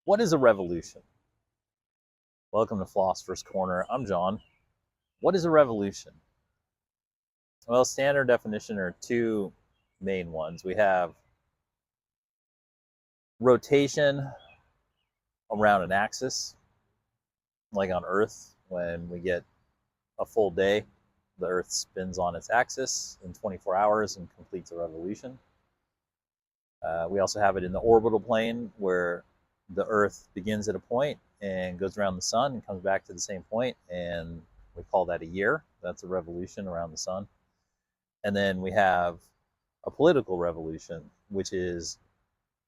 What is a revolution? Welcome to Philosopher's Corner. I'm John. What is a revolution? Well, standard definition are two main ones. We have rotation around an axis, like on Earth, when we get a full day, the Earth spins on its axis in 24 hours and completes a revolution. We also have it in the orbital plane, where the Earth begins at a point and goes around the sun and comes back to the same point, and we call that a year. That's a revolution around the sun. And then we have a political revolution, which is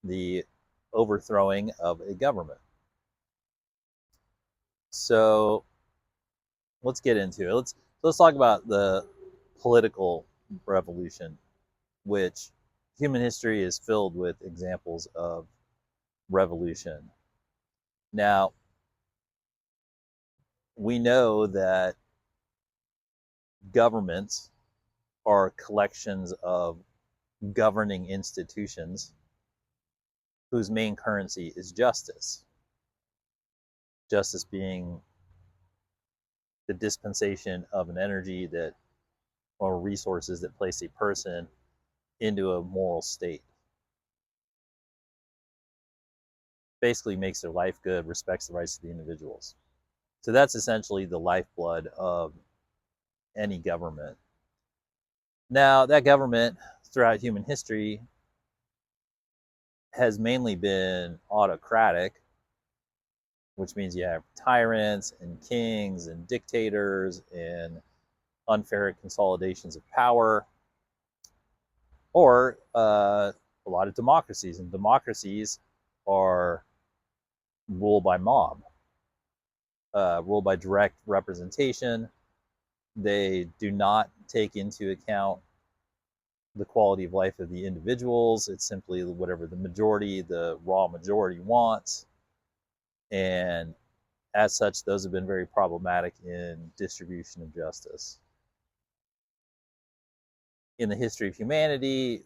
the overthrowing of a government. So let's get into it. Let's talk about the political revolution, which human history is filled with examples of revolution. Now, we know that governments are collections of governing institutions whose main currency is justice. Justice being the dispensation of an energy that, or resources that place a person into a moral state. Basically makes their life good, respects the rights of the individuals. So that's essentially the lifeblood of any government. Now, that government throughout human history has mainly been autocratic, which means you have tyrants and kings and dictators and unfair consolidations of power, or a lot of democracies. And democracies are ruled by mob, ruled by direct representation. They do not take into account the quality of life of the individuals. It's simply whatever the majority, the raw majority wants. And as such, those have been very problematic in distribution of justice. In the history of humanity,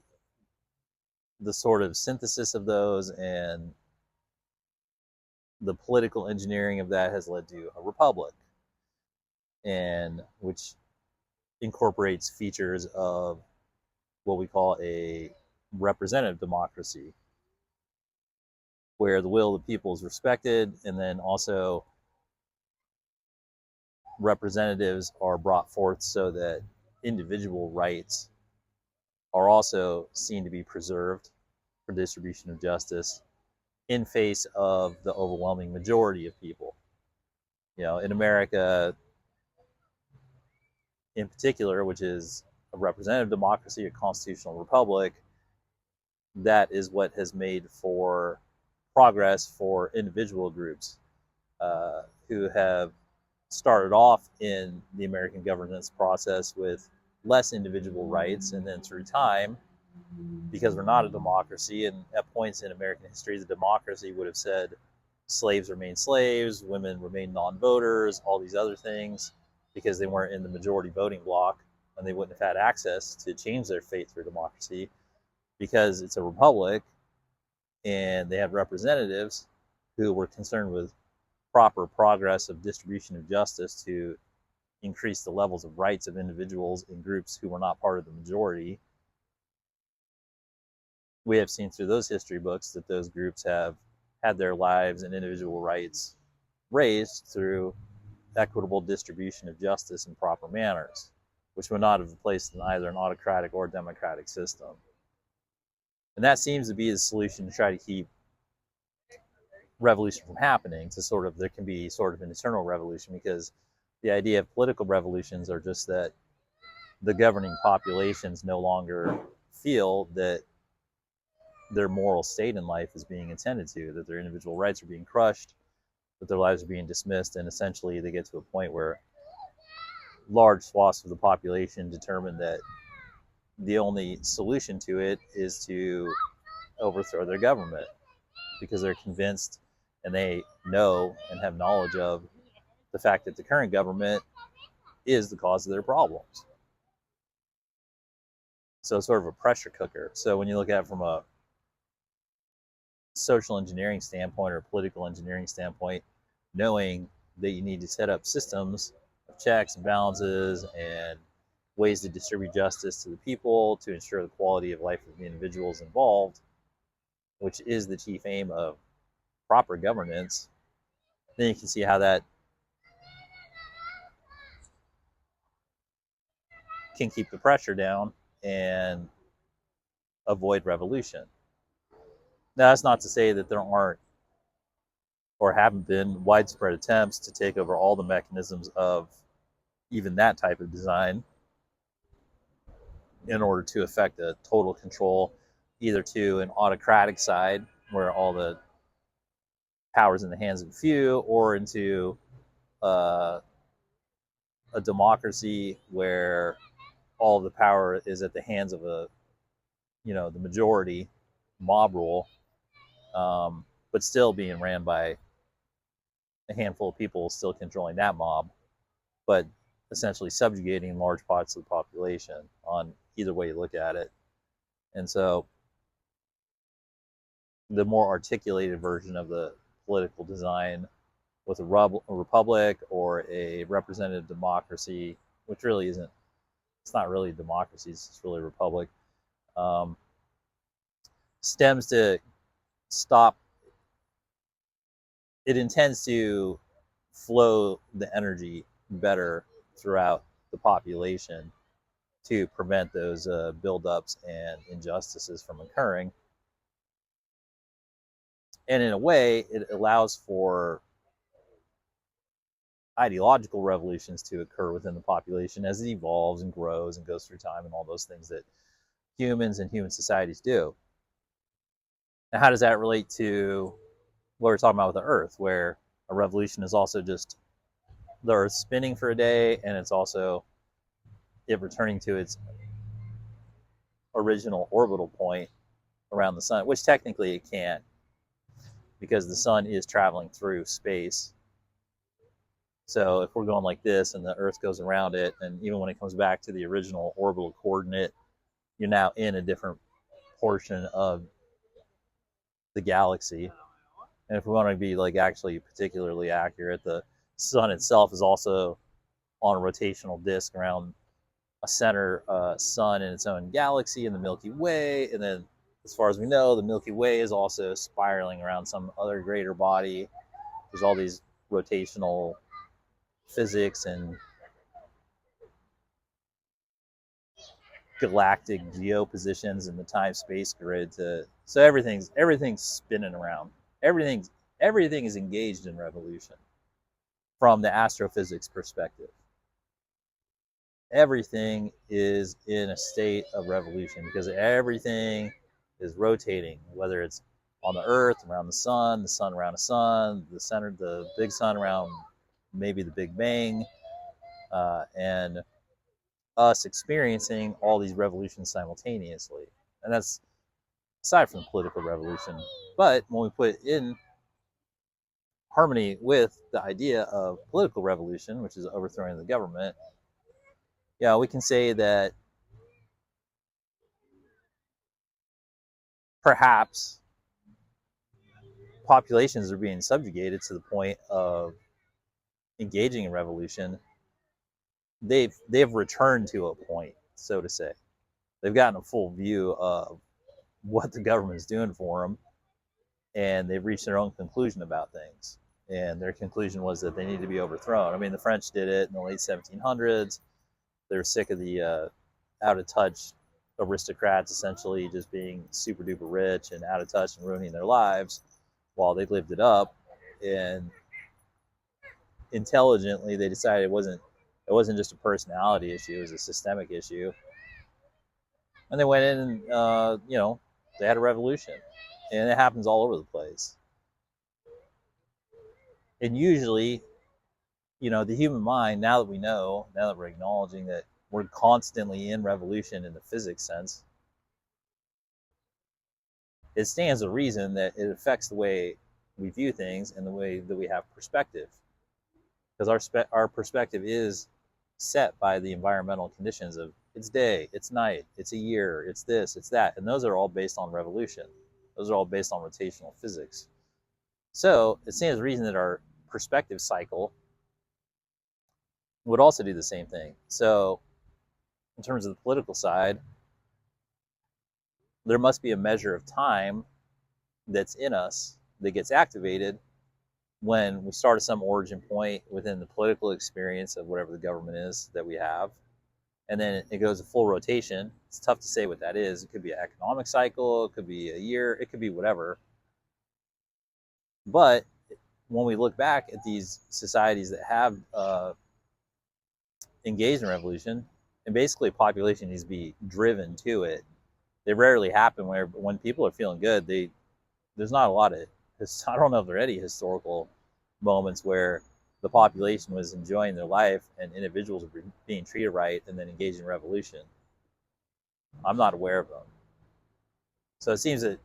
the sort of synthesis of those and the political engineering of that has led to a republic, and which incorporates features of what we call a representative democracy, where the will of the people is respected, and then also representatives are brought forth so that individual rights are also seen to be preserved for distribution of justice in face of the overwhelming majority of people. You know, in America in particular, which is a representative democracy, a constitutional republic, that is what has made for progress for individual groups who have started off in the American governance process with less individual rights, and then through time, because we're not a democracy, and at points in American history, the democracy would have said slaves remain slaves, women remain non-voters, all these other things, because they weren't in the majority voting bloc, and they wouldn't have had access to change their fate through democracy. Because it's a republic and they have representatives who were concerned with proper progress of distribution of justice to increase the levels of rights of individuals in groups who were not part of the majority. We have seen through those history books that those groups have had their lives and individual rights raised through equitable distribution of justice in proper manners, which would not have been placed in either an autocratic or democratic system. And that seems to be the solution to try to keep revolution from happening, to sort of, there can be sort of an eternal revolution, because the idea of political revolutions are just that the governing populations no longer feel that their moral state in life is being attended to, that their individual rights are being crushed, that their lives are being dismissed, and essentially they get to a point where large swaths of the population determine that the only solution to it is to overthrow their government, because they're convinced and they know and have knowledge of the fact that the current government is the cause of their problems. So it's sort of a pressure cooker. So when you look at it from a social engineering standpoint or political engineering standpoint, knowing that you need to set up systems of checks and balances and ways to distribute justice to the people to ensure the quality of life of the individuals involved, which is the chief aim of proper governance, then you can see how that can keep the pressure down and avoid revolution. Now, that's not to say that there aren't or haven't been widespread attempts to take over all the mechanisms of even that type of design in order to effect a total control, either to an autocratic side where all the power's in the hands of a few, or into a democracy where all the power is at the hands of the majority, mob rule, but still being ran by a handful of people still controlling that mob, but essentially subjugating large parts of the population on either way you look at it. And so the more articulated version of the political design with a republic or a representative democracy, which really isn't, it's not really a democracy, it's just really a republic, stems to stop, it intends to flow the energy better throughout the population to prevent those buildups and injustices from occurring. And in a way, it allows for ideological revolutions to occur within the population as it evolves and grows and goes through time and all those things that humans and human societies do. Now, how does that relate to what we're talking about with the Earth, where a revolution is also just the Earth spinning for a day, and it's also it returning to its original orbital point around the sun, which technically it can't, because the sun is traveling through space. So if we're going like this and the Earth goes around it, and even when it comes back to the original orbital coordinate, you're now in a different portion of the galaxy. And if we want to be like actually particularly accurate, the sun itself is also on a rotational disk around a center sun in its own galaxy in the Milky Way. And then, as far as we know, the Milky Way is also spiraling around some other greater body. There's all these rotational physics and galactic geopositions in the time-space grid so everything's spinning around. Everything is engaged in revolution from the astrophysics perspective. Everything is in a state of revolution because everything is rotating, whether it's on the Earth around the sun around the sun, the big sun around maybe the Big Bang, and us experiencing all these revolutions simultaneously. And that's aside from the political revolution. But when we put it in harmony with the idea of political revolution, which is overthrowing the government, yeah, we can say that perhaps populations are being subjugated to the point of engaging in revolution. They've returned to a point, so to say. They've gotten a full view of what the government is doing for them, and they've reached their own conclusion about things. And their conclusion was that they need to be overthrown. I mean, the French did it in the late 1700s. They're sick of the out-of-touch aristocrats essentially just being super duper rich and out of touch and ruining their lives while they lived it up. And intelligently, they decided it wasn't just a personality issue; it was a systemic issue. And they went in and they had a revolution, and it happens all over the place. And usually, the human mind, now that we're acknowledging that we're constantly in revolution in the physics sense, it stands to reason that it affects the way we view things and the way that we have perspective. Because our perspective is set by the environmental conditions of it's day, it's night, it's a year, it's this, it's that. And those are all based on revolution. Those are all based on rotational physics. So it stands to reason that our perspective cycle would also do the same thing. So in terms of the political side, there must be a measure of time that's in us that gets activated when we start at some origin point within the political experience of whatever the government is that we have. And then it goes a full rotation. It's tough to say what that is. It could be an economic cycle, it could be a year, it could be whatever. But when we look back at these societies that have engaged in revolution, and basically population needs to be driven to it. They rarely happen when people are feeling good. There's not a lot of, I don't know if there are any historical moments where the population was enjoying their life and individuals were being treated right and then engaged in revolution. I'm not aware of them. So it seems that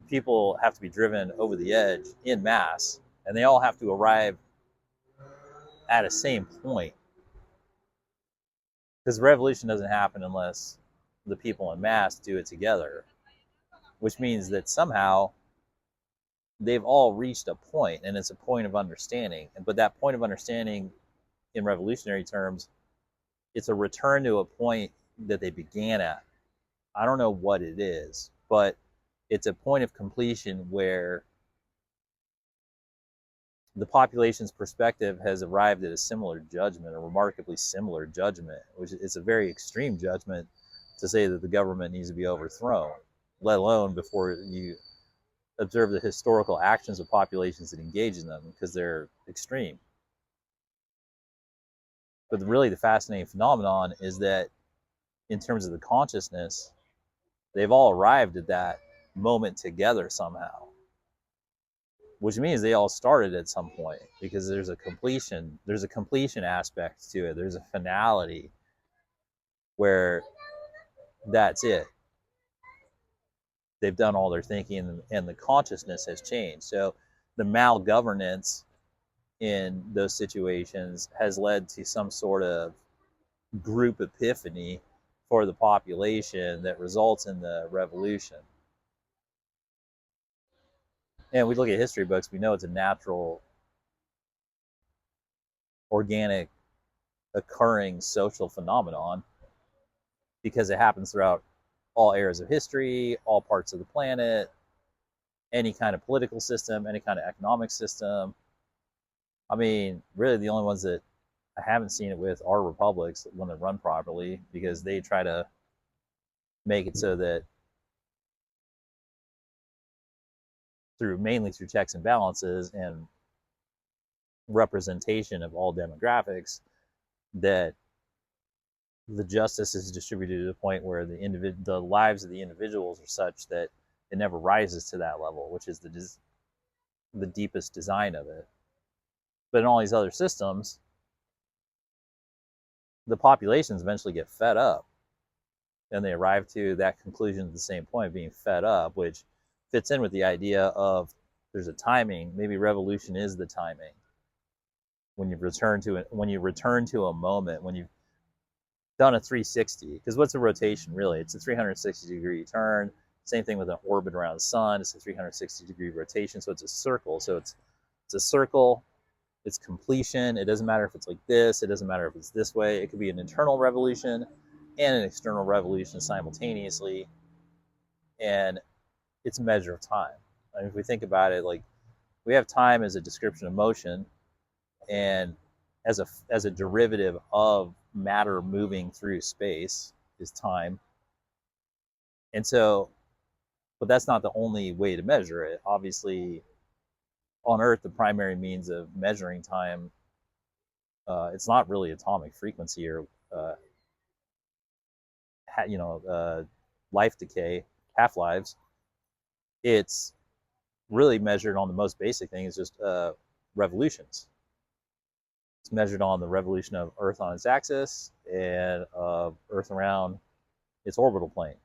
people have to be driven over the edge in mass, and they all have to arrive at a same point. Because revolution doesn't happen unless the people in mass do it together, which means that somehow they've all reached a point, and it's a point of understanding. But that point of understanding, in revolutionary terms, it's a return to a point that they began at. I don't know what it is, but it's a point of completion where the population's perspective has arrived at a similar judgment, a remarkably similar judgment, which is a very extreme judgment to say that the government needs to be overthrown, let alone before you observe the historical actions of populations that engage in them, because they're extreme. But really the fascinating phenomenon is that in terms of the consciousness, they've all arrived at that moment together somehow, which means they all started at some point, because there's a completion aspect to it. There's a finality where that's it. They've done all their thinking, and the consciousness has changed. So the malgovernance in those situations has led to some sort of group epiphany for the population that results in the revolution. And we look at history books, we know it's a natural, organic, occurring social phenomenon, because it happens throughout all eras of history, all parts of the planet, any kind of political system, any kind of economic system. I mean, really the only ones that I haven't seen it with are republics when they're run properly, because they try to make it so that mainly through checks and balances and representation of all demographics, that the justice is distributed to the point where the lives of the individuals are such that it never rises to that level, which is the deepest design of it. But in all these other systems, the populations eventually get fed up, and they arrive to that conclusion at the same point, being fed up, which fits in with the idea of there's a timing. Maybe revolution is the timing. When you return to a moment, when you've done a 360, because what's a rotation really? It's a 360-degree turn. Same thing with an orbit around the sun. It's a 360-degree rotation, so it's a circle. So it's a circle. It's completion. It doesn't matter if it's like this. It doesn't matter if it's this way. It could be an internal revolution and an external revolution simultaneously, and it's a measure of time. I mean, if we think about it, like, we have time as a description of motion, and as a derivative of matter moving through space is time. And so, but that's not the only way to measure it. Obviously, on Earth, the primary means of measuring time, it's not really atomic frequency or life decay, half-lives. It's really measured on the most basic thing, is just revolutions. It's measured on the revolution of Earth on its axis and of Earth around its orbital plane.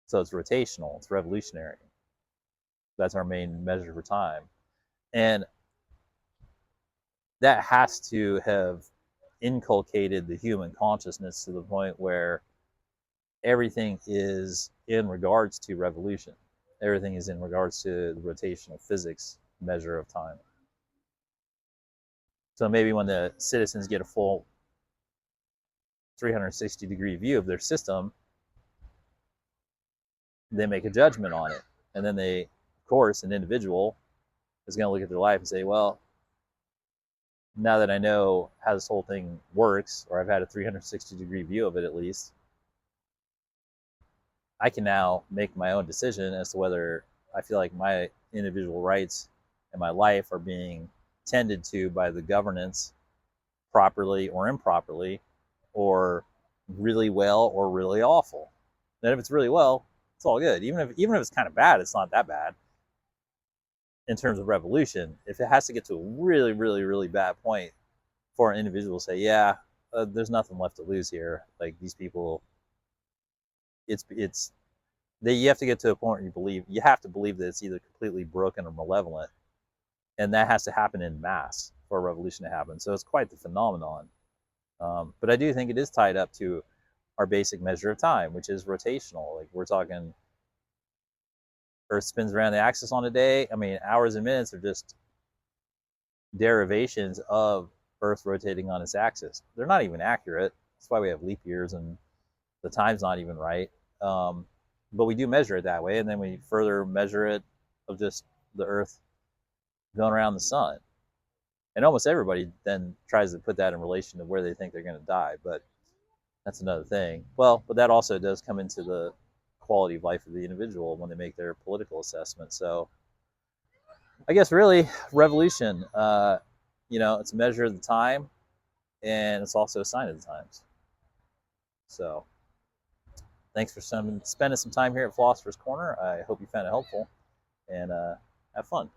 So it's rotational, it's revolutionary. That's our main measure for time. And that has to have inculcated the human consciousness to the point where everything is in regards to revolution. Everything is in regards to the rotational physics measure of time. So maybe when the citizens get a full 360-degree view of their system, they make a judgment on it. And then they, of course, an individual is going to look at their life and say, well, now that I know how this whole thing works, or I've had a 360-degree view of it at least, I can now make my own decision as to whether I feel like my individual rights and my life are being tended to by the governance properly or improperly, or really well or really awful. And if it's really well, it's all good. Even if it's kind of bad, it's not that bad in terms of revolution. If it has to get to a really, really, really bad point for an individual to say, yeah, there's nothing left to lose here. Like these people, you have to get to a point where you have to believe that it's either completely broken or malevolent, and that has to happen in mass for a revolution to happen. So it's quite the phenomenon. But I do think it is tied up to our basic measure of time, which is rotational. Like we're talking, Earth spins around the axis on a day. I mean, hours and minutes are just derivations of Earth rotating on its axis. They're not even accurate. That's why we have leap years and the time's not even right. But we do measure it that way, and then we further measure it of just the Earth going around the sun. And almost everybody then tries to put that in relation to where they think they're going to die, but that's another thing. Well, but that also does come into the quality of life of the individual when they make their political assessment. So I guess really revolution, it's a measure of the time, and it's also a sign of the times. So thanks for spending some time here at Philosopher's Corner. I hope you found it helpful, and have fun.